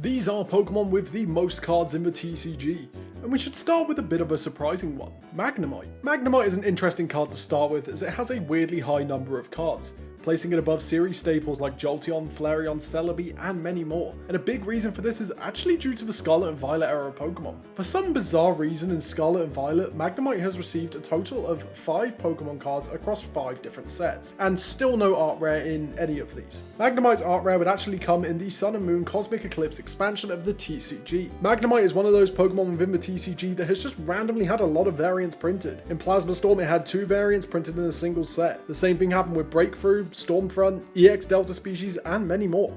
These are Pokemon with the most cards in the TCG, and we should start with a bit of a surprising one, Magnemite. Magnemite is an interesting card to start with as it has a weirdly high number of cards, placing it above series staples like Jolteon, Flareon, Celebi, and many more. And a big reason for this is actually due to the Scarlet and Violet era Pokemon. For some bizarre reason in Scarlet and Violet, Magnemite has received a total of 5 Pokemon cards across 5 different sets, and still no art rare in any of these. Magnemite's art rare would actually come in the Sun and Moon Cosmic Eclipse expansion of the TCG. Magnemite is one of those Pokemon within the TCG that has just randomly had a lot of variants printed. In Plasma Storm it had 2 variants printed in a single set. The same thing happened with Breakthrough, Stormfront, EX Delta Species, and many more.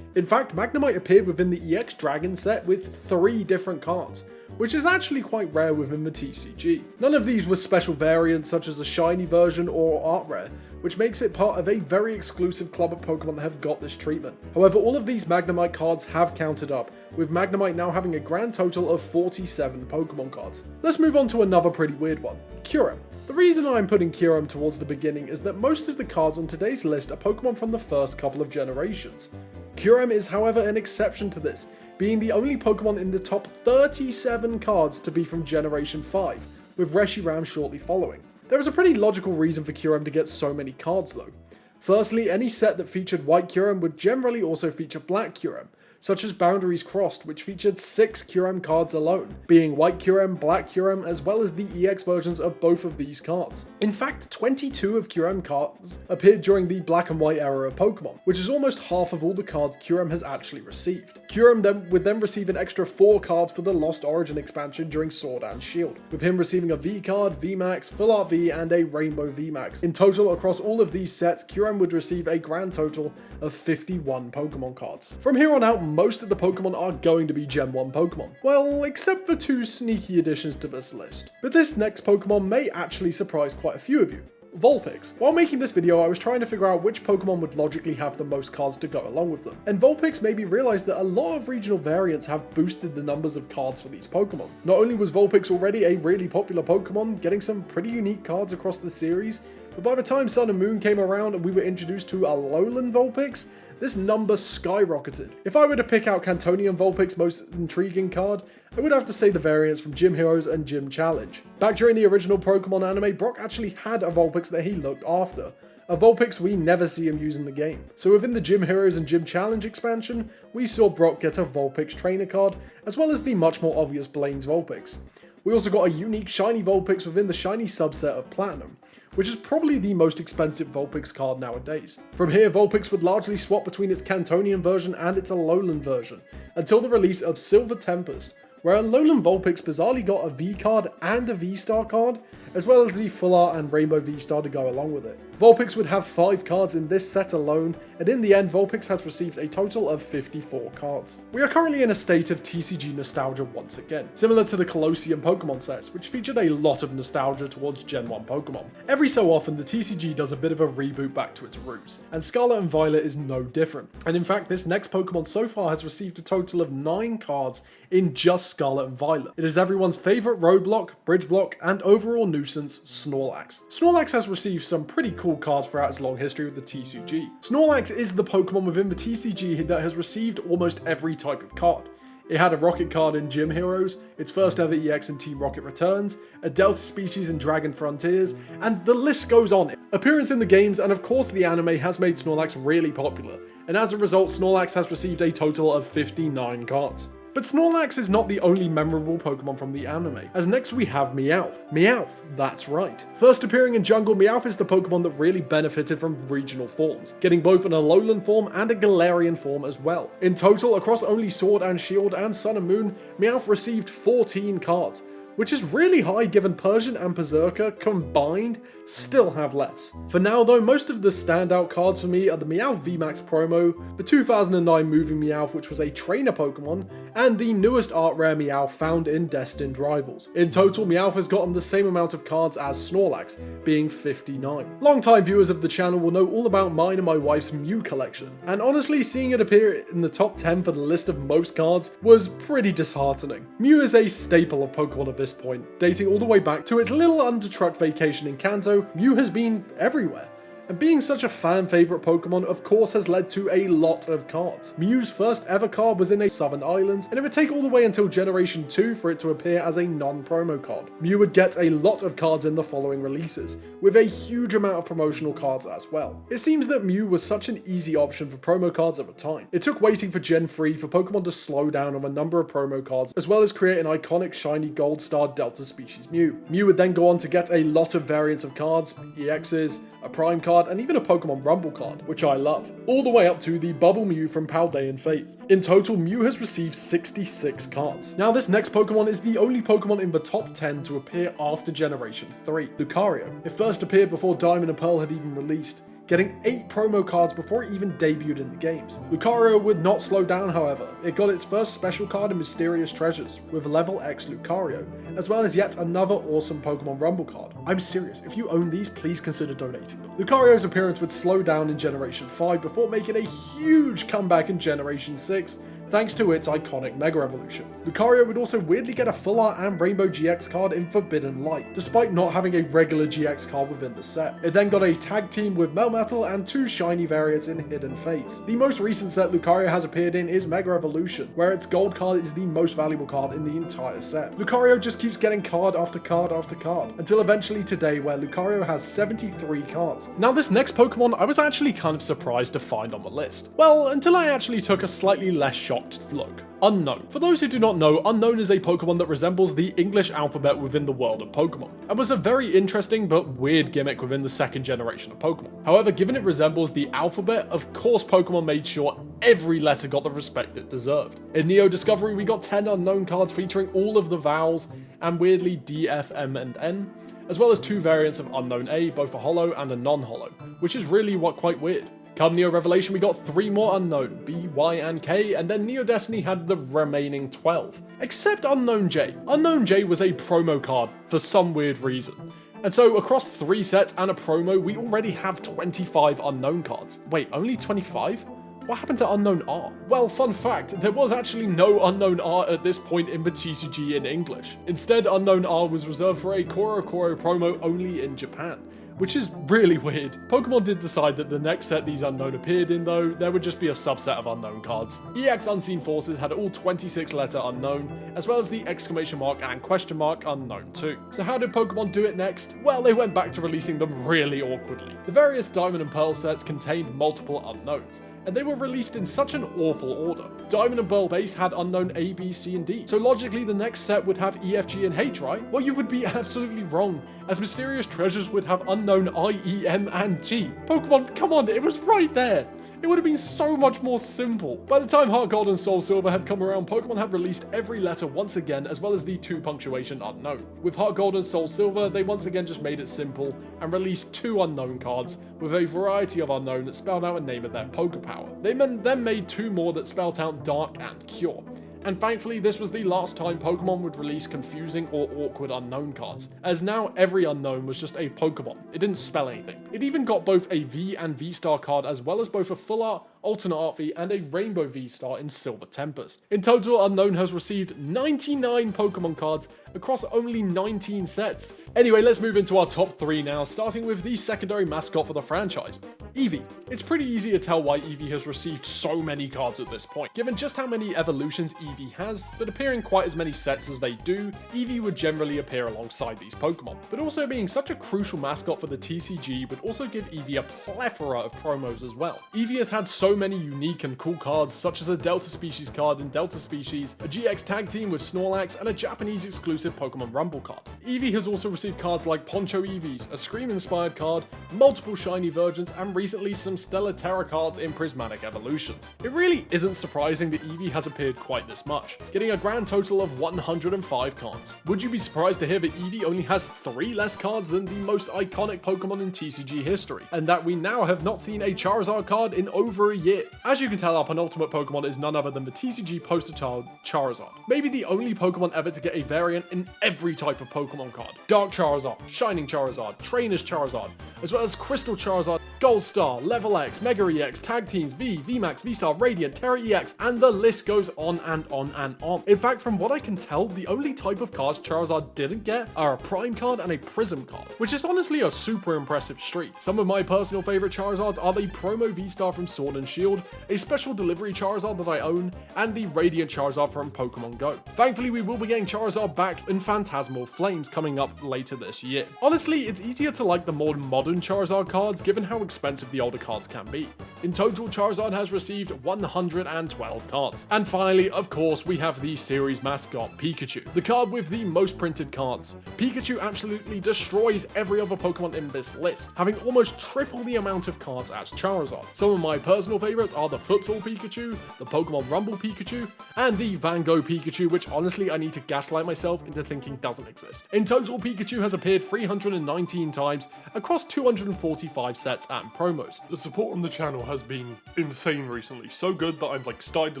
In fact, Magnemite appeared within the EX Dragon set with 3 different cards, which is actually quite rare within the TCG. None of these were special variants such as a shiny version or art rare, which makes it part of a very exclusive club of Pokemon that have got this treatment. However, all of these Magnemite cards have counted up, with Magnemite now having a grand total of 47 Pokemon cards. Let's move on to another pretty weird one, Kyurem. The reason I'm putting Kyurem towards the beginning is that most of the cards on today's list are Pokemon from the first couple of generations. Kyurem is however an exception to this, being the only Pokemon in the top 37 cards to be from Generation 5, with Reshiram shortly following. There is a pretty logical reason for Kyurem to get so many cards though. Firstly, any set that featured white Kyurem would generally also feature black Kyurem, such as Boundaries Crossed, which featured 6 Kyurem cards alone, being white Kyurem, black Kyurem, as well as the EX versions of both of these cards. In fact, 22 of Kyurem cards appeared during the black and white era of Pokemon, which is almost half of all the cards Kyurem has actually received. Kyurem would then receive an extra 4 cards for the Lost Origin expansion during Sword and Shield, with him receiving a V card, VMAX, Full Art V, and a Rainbow VMAX. In total, across all of these sets, Kyurem would receive a grand total of 51 Pokemon cards. From here on out, most of the Pokemon are going to be Gen 1 Pokemon. Well, except for 2 sneaky additions to this list. But this next Pokemon may actually surprise quite a few of you. Vulpix. While making this video, I was trying to figure out which Pokemon would logically have the most cards to go along with them. And Vulpix made me realize that a lot of regional variants have boosted the numbers of cards for these Pokemon. Not only was Vulpix already a really popular Pokemon, getting some pretty unique cards across the series, but by the time Sun and Moon came around and we were introduced to Alolan Vulpix, this number skyrocketed. If I were to pick out Cantonian Vulpix's most intriguing card, I would have to say the variants from Gym Heroes and Gym Challenge. Back during the original Pokemon anime, Brock actually had a Vulpix that he looked after. A Vulpix we never see him use in the game. So within the Gym Heroes and Gym Challenge expansion, we saw Brock get a Vulpix trainer card, as well as the much more obvious Blaine's Vulpix. We also got a unique shiny Vulpix within the shiny subset of Platinum, which is probably the most expensive Vulpix card nowadays. From here, Vulpix would largely swap between its Cantonian version and its Alolan version, until the release of Silver Tempest, where Alolan Vulpix bizarrely got a V card and a V-Star card, as well as the Full Art and Rainbow V-Star to go along with it. Vulpix would have 5 cards in this set alone, and in the end, Vulpix has received a total of 54 cards. We are currently in a state of TCG nostalgia once again, similar to the Colosseum Pokemon sets, which featured a lot of nostalgia towards Gen 1 Pokemon. Every so often, the TCG does a bit of a reboot back to its roots, and Scarlet and Violet is no different. And in fact, this next Pokemon so far has received a total of 9 cards in just Scarlet and Violet. It is everyone's favourite roadblock, bridge block, and overall nuisance, Snorlax. Snorlax has received some pretty cool cards throughout its long history with the TCG. Snorlax is the Pokemon within the TCG that has received almost every type of card. It had a Rocket card in Gym Heroes, its first ever EX in Team Rocket Returns, a Delta Species in Dragon Frontiers, and the list goes on. Appearance in the games and of course the anime has made Snorlax really popular, and as a result Snorlax has received a total of 59 cards. But Snorlax is not the only memorable Pokemon from the anime, as next we have Meowth. Meowth, that's right. First appearing in Jungle, Meowth is the Pokemon that really benefited from regional forms, getting both an Alolan form and a Galarian form as well. In total, across only Sword and Shield and Sun and Moon, Meowth received 14 cards, which is really high given Persian and Berserker combined still have less. For now though, most of the standout cards for me are the Meowth VMAX promo, the 2009 Moving Meowth which was a trainer Pokemon, and the newest art rare Meowth found in Destined Rivals. In total, Meowth has gotten the same amount of cards as Snorlax, being 59. Long-time viewers of the channel will know all about mine and my wife's Mew collection, and honestly seeing it appear in the top 10 for the list of most cards was pretty disheartening. Mew is a staple of Pokemon at this point, dating all the way back to its little under truck vacation in Kanto. Mew has been everywhere. And being such a fan favourite Pokemon of course has led to a lot of cards. Mew's first ever card was in a Southern Islands, and it would take all the way until Generation 2 for it to appear as a non-promo card. Mew would get a lot of cards in the following releases, with a huge amount of promotional cards as well. It seems that Mew was such an easy option for promo cards at the time. It took waiting for Gen 3 for Pokemon to slow down on a number of promo cards, as well as create an iconic shiny Gold Star Delta Species Mew. Mew would then go on to get a lot of variants of cards, EXs, a Prime card, and even a Pokemon Rumble card, which I love, all the way up to the Bubble Mew from Paldean Phase. In total, Mew has received 66 cards. Now this next Pokemon is the only Pokemon in the top 10 to appear after Generation 3, Lucario. It first appeared before Diamond and Pearl had even released, getting 8 promo cards before it even debuted in the games. Lucario would not slow down, however. It got its first special card in Mysterious Treasures with Level X Lucario, as well as yet another awesome Pokemon Rumble card. I'm serious, if you own these, please consider donating them. Lucario's appearance would slow down in Generation 5 before making a huge comeback in Generation 6, thanks to its iconic Mega Evolution. Lucario would also weirdly get a Full Art and Rainbow GX card in Forbidden Light, despite not having a regular GX card within the set. It then got a tag team with Melmetal and 2 shiny variants in Hidden Fates. The most recent set Lucario has appeared in is Mega Evolution, where its gold card is the most valuable card in the entire set. Lucario just keeps getting card after card after card, until eventually today where Lucario has 73 cards. Now this next Pokemon I was actually kind of surprised to find on the list. Well, until I actually took a slightly less shocked look. Unown. For those who do not know, Unown is a Pokemon that resembles the English alphabet within the world of Pokemon, and was a very interesting but weird gimmick within the second generation of Pokemon. However, given it resembles the alphabet, of course Pokemon made sure every letter got the respect it deserved. In Neo Discovery, we got 10 Unown cards featuring all of the vowels, and weirdly D, F, M, and N, as well as 2 variants of Unown A, both a holo and a non-holo, which is really quite weird. Come Neo Revelation, we got 3 more Unown, B, Y, and K, and then Neo Destiny had the remaining 12. Except Unown J. Unown J was a promo card for some weird reason. And so across 3 sets and a promo, we already have 25 Unown cards. Wait, only 25? What happened to Unown R? Well, fun fact, there was actually no Unown R at this point in the TCG in English. Instead, Unown R was reserved for a Koro promo only in Japan, which is really weird. Pokemon did decide that the next set these Unown appeared in though, there would just be a subset of Unown cards. EX Unseen Forces had all 26 letter Unown, as well as the exclamation mark and question mark Unown too. So how did Pokemon do it next? Well, they went back to releasing them really awkwardly. The various Diamond and Pearl sets contained multiple Unowns, and they were released in such an awful order. Diamond and Pearl base had Unown A, B, C, and D, so logically the next set would have E, F, G, and H, right? Well, you would be absolutely wrong, as Mysterious Treasures would have Unown I, E, M, and T. Pokemon, come on, it was right there! It would have been so much more simple. By the time Heart Gold and Soul Silver had come around, Pokemon had released every letter once again, as well as the 2 punctuation Unown. With Heart Gold and Soul Silver, they once again just made it simple and released 2 Unown cards with a variety of Unown that spelled out a name of their Poke Power. They then made 2 more that spelled out Dark and Cure. And thankfully, this was the last time Pokemon would release confusing or awkward Unown cards, as now every Unown was just a Pokemon. It didn't spell anything. It even got both a V and V-Star card, as well as both a Full Art, Alternate Art V, and a Rainbow V-Star in Silver Tempest. In total, Unown has received 99 Pokemon cards across only 19 sets. Anyway, let's move into our top 3 now, starting with the secondary mascot for the franchise, Eevee. It's pretty easy to tell why Eevee has received so many cards at this point. Given just how many evolutions Eevee has, but appearing quite as many sets as they do, Eevee would generally appear alongside these Pokemon. But also being such a crucial mascot for the TCG would also give Eevee a plethora of promos as well. Eevee has had so many unique and cool cards, such as a Delta Species card in Delta Species, a GX tag team with Snorlax, and a Japanese exclusive Pokemon Rumble card. Eevee has also received cards like Poncho Eevees, a Scream-inspired card, multiple shiny versions, and recently some Stellar Terra cards in Prismatic Evolutions. It really isn't surprising that Eevee has appeared quite this much, getting a grand total of 105 cards. Would you be surprised to hear that Eevee only has 3 less cards than the most iconic Pokemon in TCG history, and that we now have not seen a Charizard card in over a year? As you can tell, our penultimate Pokemon is none other than the TCG poster child, Charizard. Maybe the only Pokemon ever to get a variant in every type of Pokemon card. Dark Charizard, Shining Charizard, Trainer's Charizard, as well as Crystal Charizard, Gold Star, Level X, Mega EX, Tag Teams, V, VMAX, V-Star, Radiant, Terra EX, and the list goes on and on and on. In fact, from what I can tell, the only type of cards Charizard didn't get are a Prime card and a Prism card, which is honestly a super impressive streak. Some of my personal favorite Charizards are the promo V-Star from Sword and Shield, a special delivery Charizard that I own, and the Radiant Charizard from Pokemon Go. Thankfully, we will be getting Charizard back in Phantasmal Flames coming up later this year. Honestly, it's easier to like the more modern Charizard cards given how expensive the older cards can be. In total, Charizard has received 112 cards. And finally, of course, we have the series mascot, Pikachu, the card with the most printed cards. Pikachu absolutely destroys every other Pokemon in this list, having almost triple the amount of cards as Charizard. Some of my personal favorites are the Futsal Pikachu, the Pokemon Rumble Pikachu, and the Van Gogh Pikachu, which honestly I need to gaslight myself into thinking doesn't exist. In total, Pikachu has appeared 319 times across 245 sets and promos. The support on the channel has been insane recently, so good that I'm starting to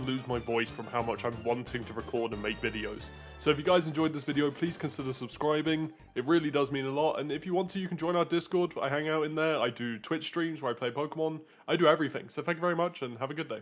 lose my voice from how much I'm wanting to record and make videos. So if you guys enjoyed this video, please consider subscribing. It really does mean a lot, and if you want to, you can join our Discord. I hang out in there, I do Twitch streams where I play Pokemon, I do everything. So thank you very much and have a good day.